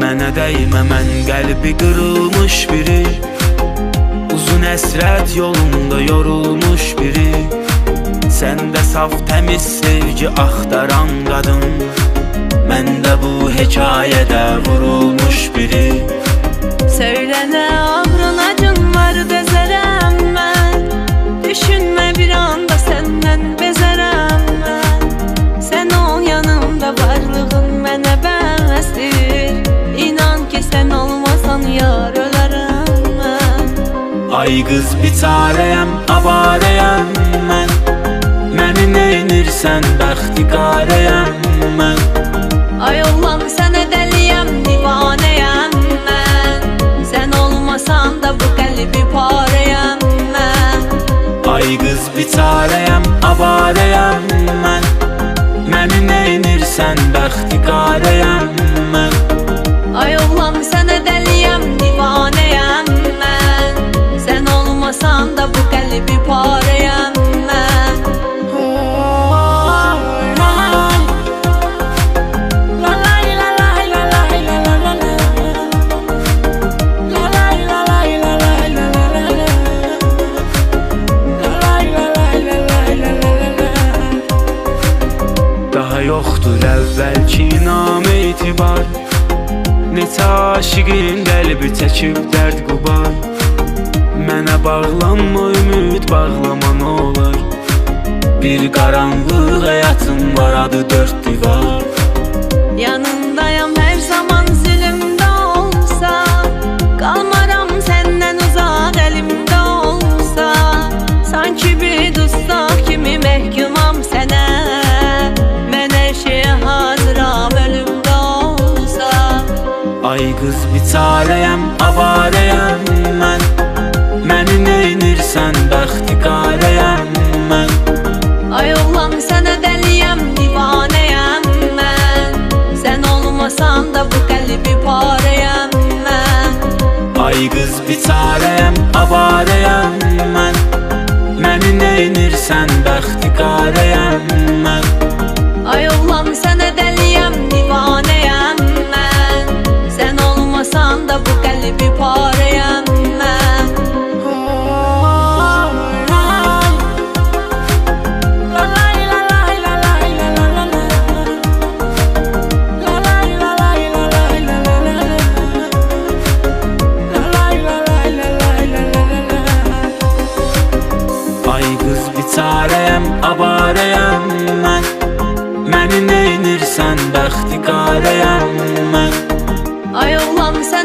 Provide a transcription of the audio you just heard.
Mənə dəymə, mən qəlbi qırılmış biri, uzun əsrət yolunda yorulmuş biri. Səndə saf təmiz sevgi axtaran qadın, məndə bu hekayədə vurulmuş biri. Söylənə ağrın acın var dözərəm mən, düşünmə bir anda səndən bezərəm mən. Sən ol yanımda, varlığın mənə bəsdir, İnan ki sən olmasan yar ölərəm mən. Ay qız biçarəyəm, avarəyəm mən, məni neynirsən, bəxtiqarəyəm mən. Ay oğlan sənə dəliyəm, divanəyəm mən, sən olmasan da bu qəlbi parəyəm mən. Ay qız biçarəyəm, avarəyəm mən, məni neynirsən, bəxtiqarəyəm mən. Ay oğlan sənə dəliyəm, divanəyəm mən, sən olmasan da bu qəlbi parəyəm mən. Daha yoxdur əvvəlki inam etibar, neçə aşiqin qəlbi çəkib dərd qubar. Mənə bağlanma ümid, bağlama nə olar, bir qaranlıq həyatım var, adı dörd divar. Yanındayam hər zaman zülümdə olsa, qalmaram səndən uzaq əlimdə olsa. Sanki bir dustaq kimi məhkumam sənə, mən hər şeyə hazıram ölümdə olsa. Ay qız biçarəyəm, avarəyəm mən, məni neynirsən, bəxtiqarəyəm mən. Ay oğlan sənə dəliyəm, divanəyəm mən, sən olmasan da bu qəlbi parəyəm mən. Ay qız biçarəyəm, avarəyəm mən, məni neynirsən, bəxtiqarəyəm mən. Ay oğlan sənə dəliyəm, divanəyəm mən, sən olmasan da bu qəlbi parəyəm mən. Ay qız biçarəyəm, avarəyəm mən, məni neynirsən, bəxtiqarəyəm mən. Ay oğlan sən